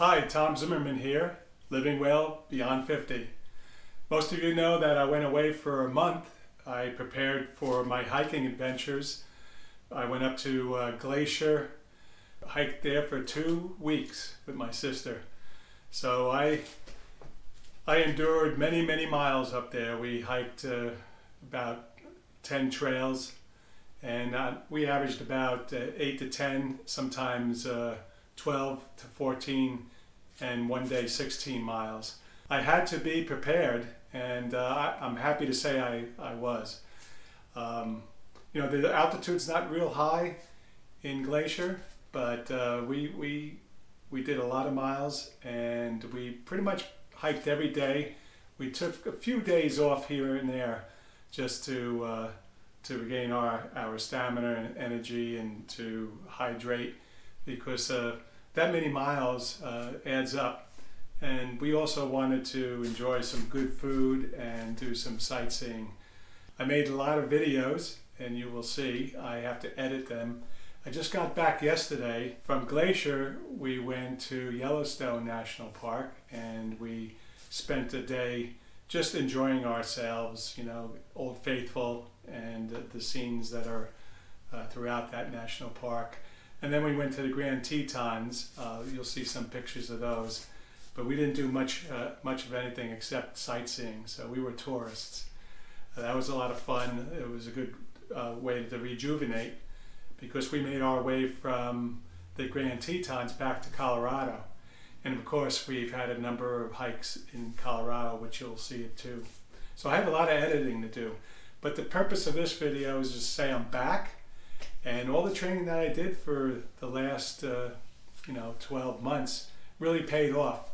Hi, Tom Zimmerman here, living well beyond 50. Most of you know that I went away for a month. I prepared for my hiking adventures. I went up to Glacier, hiked there for 2 weeks with my sister. So I endured many miles up there. We hiked about 10 trails, and we averaged about 8 to 10, sometimes 12 to 14, and one day 16 miles. I had to be prepared, and I'm happy to say I was. The altitude's not real high in Glacier, but we did a lot of miles, and we pretty much hiked every day. We took a few days off here and there just to regain our stamina and energy, and to hydrate, because that many miles adds up. And we also wanted to enjoy some good food and do some sightseeing. I made a lot of videos, and you will see I have to edit them. I just got back yesterday from Glacier. We went to Yellowstone National Park, and we spent a day just enjoying ourselves, Old Faithful and the scenes that are throughout that national park. And then we went to the Grand Tetons. You'll see some pictures of those. But we didn't do much of anything except sightseeing, so we were tourists. That was a lot of fun. It was a good way to rejuvenate, because we made our way from the Grand Tetons back to Colorado. And of course, we've had a number of hikes in Colorado, which you'll see it too. So I have a lot of editing to do. But the purpose of this video is to say I'm back, and all the training that I did for the last 12 months really paid off.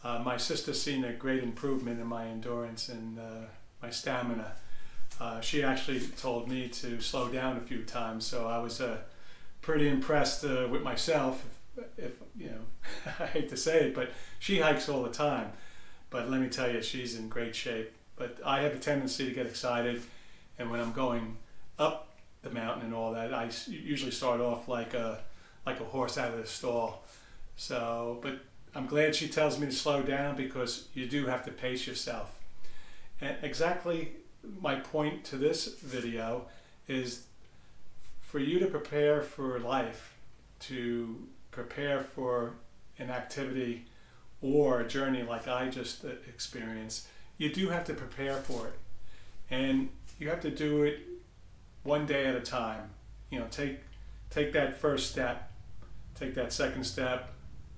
My sister's seen a great improvement in my endurance and my stamina. She actually told me to slow down a few times, so I was pretty impressed with myself. If I hate to say it, but she hikes all the time. But let me tell you, she's in great shape. But I have a tendency to get excited, and when I'm going up the mountain and all that, I usually start off like a horse out of the stall. But I'm glad she tells me to slow down, because you do have to pace yourself. And exactly my point to this video is for you to prepare for life, to prepare for an activity or a journey like I just experienced. You do have to prepare for it, and you have to do it one day at a time. Take that first step, take that second step,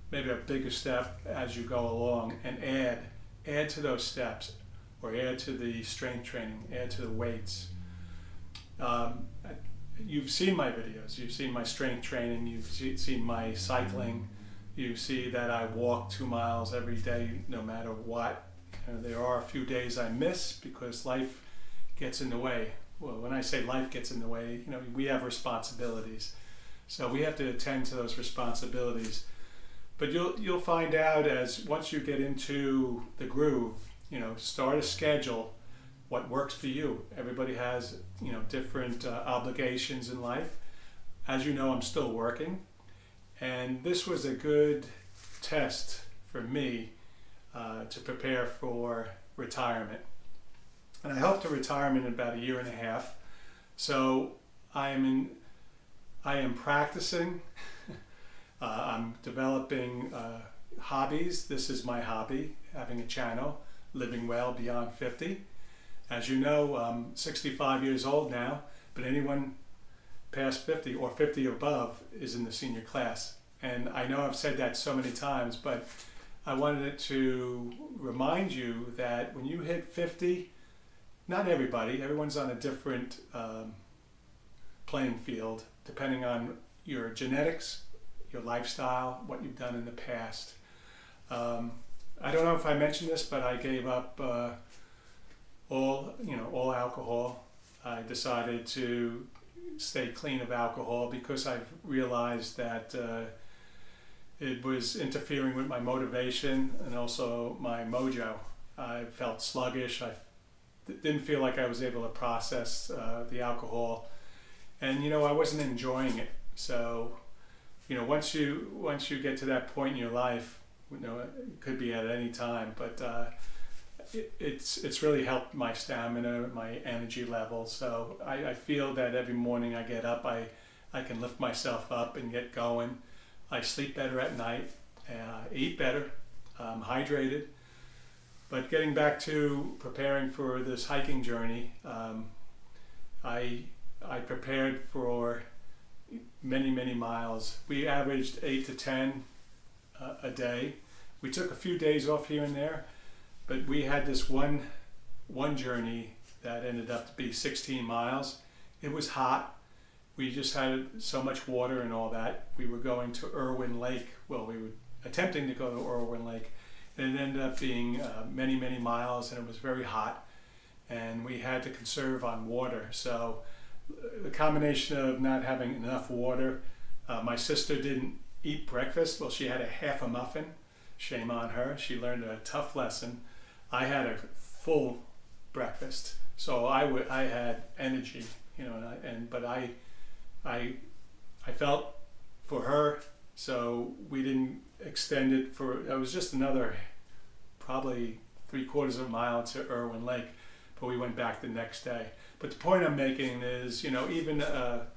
maybe a bigger step as you go along, and add to those steps, or add to the strength training, add to the weights. You've seen my videos, you've seen my strength training, you've seen my cycling, you see that I walk 2 miles every day no matter what. There are a few days I miss because life gets in the way. Well, when I say life gets in the way, we have responsibilities. So we have to attend to those responsibilities. But you'll find out, as once you get into the groove, start a schedule, what works for you. Everybody has, different obligations in life. As you know, I'm still working, and this was a good test for me to prepare for retirement. And I hope to retirement in about 1.5 years. So I am practicing. I'm developing hobbies. This is my hobby, having a channel, Living Well Beyond 50. As you know, I'm 65 years old now, but anyone past 50 or 50 above is in the senior class. And I know I've said that so many times, but I wanted to remind you that when you hit 50, not everyone's on a different playing field, depending on your genetics, your lifestyle, what you've done in the past. I don't know if I mentioned this, but I gave up all alcohol. I decided to stay clean of alcohol because I've realized that it was interfering with my motivation and also my mojo. I felt sluggish. I didn't feel like I was able to process the alcohol, and I wasn't enjoying it. So once you get to that point in your life, it could be at any time, but it's really helped my stamina, my energy level. So I feel that every morning I get up, I can lift myself up and get going. I sleep better at night, eat better, hydrated. But getting back to preparing for this hiking journey, I prepared for many miles. We averaged 8 to 10 a day. We took a few days off here and there, but we had this one journey that ended up to be 16 miles. It was hot. We just had so much water and all that. We were going to Irwin Lake. Well, we were attempting to go to Irwin Lake, and it ended up being many miles, and it was very hot, and we had to conserve on water. So the combination of not having enough water, my sister didn't eat breakfast. Well, she had a half a muffin. Shame on her. She learned a tough lesson. I had a full breakfast, so I had energy, but I felt for her, so we didn't extend it it was just another probably 3/4 of a mile to Irwin Lake, but we went back the next day. But the point I'm making is, even an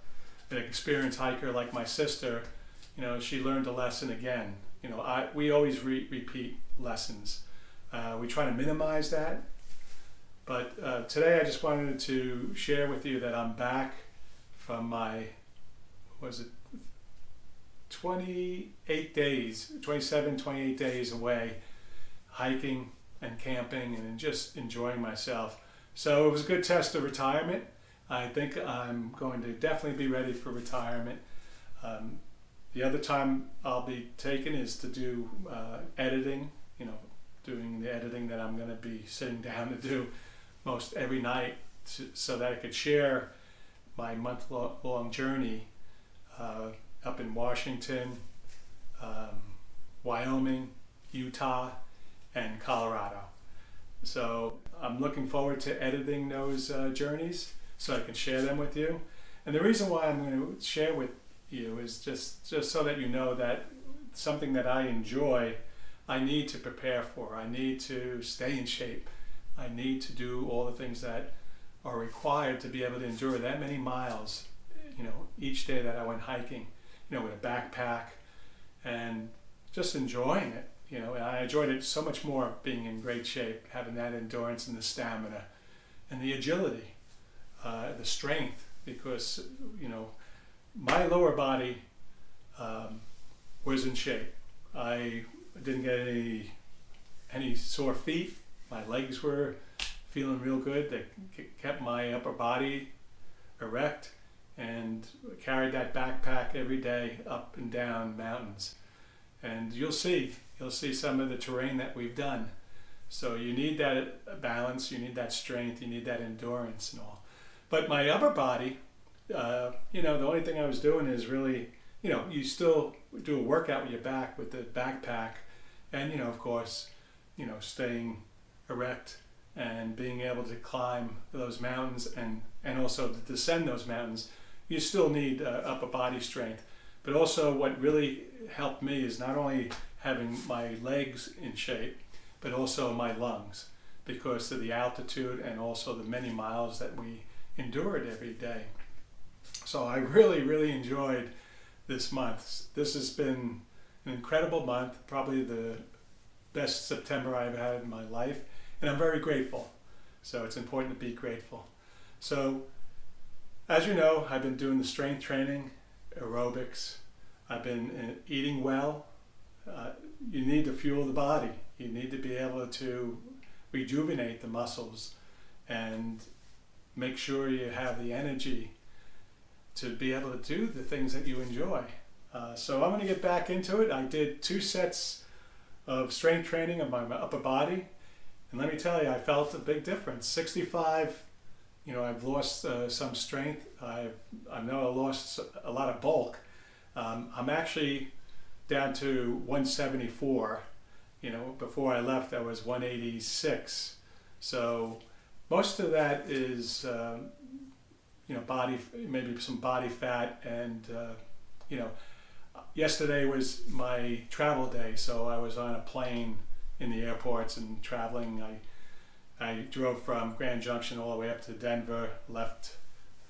experienced hiker like my sister, she learned a lesson again. We always repeat lessons. We try to minimize that. But today I just wanted to share with you that I'm back from my, 28 days, 27, 28 days away, hiking and camping and just enjoying myself. So it was a good test of retirement. I think I'm going to definitely be ready for retirement. The other time I'll be taking is to do editing, doing the editing that I'm going to be sitting down to do most every night so that I could share my month-long journey up in Washington, Wyoming, Utah, and Colorado. So I'm looking forward to editing those journeys so I can share them with you. And the reason why I'm going to share with you is just so that you know that something that I enjoy, I need to prepare for. I need to stay in shape. I need to do all the things that are required to be able to endure that many miles, each day that I went hiking, with a backpack and just enjoying it. And I enjoyed it so much more being in great shape, having that endurance and the stamina and the agility, the strength, because, my lower body was in shape. I didn't get any sore feet. My legs were feeling real good. They kept my upper body erect, and carried that backpack every day up and down mountains. And you'll see some of the terrain that we've done. So you need that balance, you need that strength, you need that endurance and all. But my upper body, the only thing I was doing is really, you still do a workout with your back with the backpack, and of course, staying erect and being able to climb those mountains and also to descend those mountains. You still need upper body strength. But also what really helped me is not only having my legs in shape, but also my lungs, because of the altitude and also the many miles that we endured every day. So I really enjoyed this month. This has been an incredible month, probably the best September I've had in my life, and I'm very grateful. So it's important to be grateful. So as you know, I've been doing the strength training, aerobics. I've been eating well. You need to fuel the body. You need to be able to rejuvenate the muscles and make sure you have the energy to be able to do the things that you enjoy. So I'm going to get back into it. I did 2 sets of strength training of my upper body, and let me tell you, I felt a big difference. 65, I've lost some strength. I know I lost a lot of bulk. I'm actually down to 174. Before I left, I was 186. So most of that is, body, maybe some body fat, and yesterday was my travel day, so I was on a plane in the airports and traveling. I drove from Grand Junction all the way up to Denver, left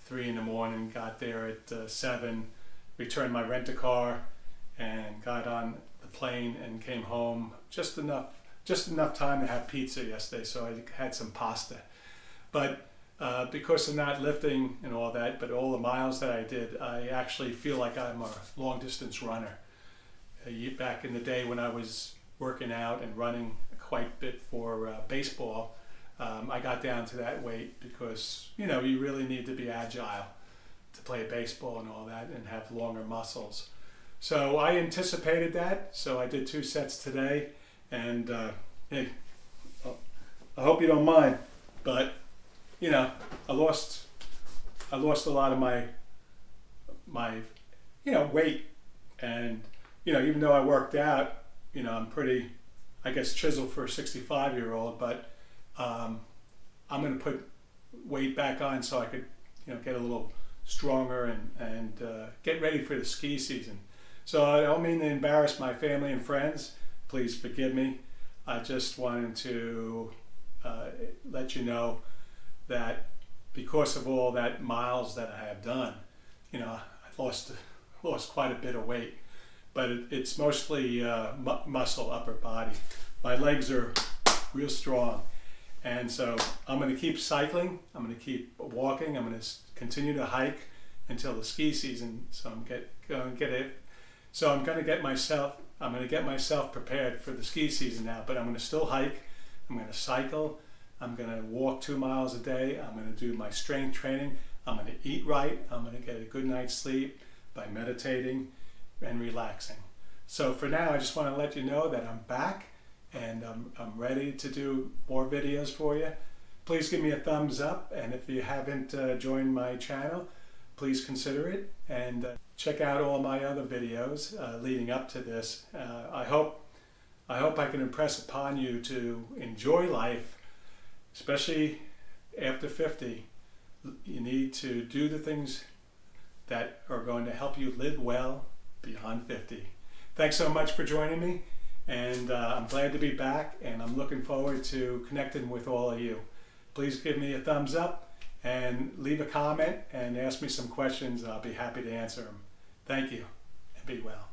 3 in the morning, got there at 7, returned my rent-a-car, and got on the plane and came home just enough time to have pizza yesterday, so I had some pasta. But because of not lifting and all that, but all the miles that I did, I actually feel like I'm a long distance runner. Back in the day when I was working out and running quite a bit for baseball, I got down to that weight because, you know, you really need to be agile to play baseball and all that and have longer muscles. So I anticipated that, so I did 2 sets today, and hey, I hope you don't mind, but you know, I lost a lot of my weight, and you know, even though I worked out, you know, I'm pretty, I guess, chiseled for a 65-year-old, but I'm going to put weight back on so I could, you know, get a little stronger and get ready for the ski season. So I don't mean to embarrass my family and friends. Please forgive me. I just wanted to let you know that because of all that miles that I have done, you know, I lost quite a bit of weight, but it's mostly muscle, upper body. My legs are real strong, and so I'm going to keep cycling. I'm going to keep walking. I'm going to continue to hike until the ski season. So I'm going to get myself prepared for the ski season now. But I'm going to still hike. I'm going to cycle. I'm going to walk 2 miles a day. I'm going to do my strength training. I'm going to eat right. I'm going to get a good night's sleep by meditating and relaxing. So for now, I just want to let you know that I'm back and I'm ready to do more videos for you. Please give me a thumbs up, and if you haven't joined my channel, please consider it, and check out all my other videos leading up to this. I hope I can impress upon you to enjoy life, especially after 50. You need to do the things that are going to help you live well beyond 50. Thanks so much for joining me, and I'm glad to be back, and I'm looking forward to connecting with all of you. Please give me a thumbs up and leave a comment and ask me some questions. I'll be happy to answer them. Thank you, and be well.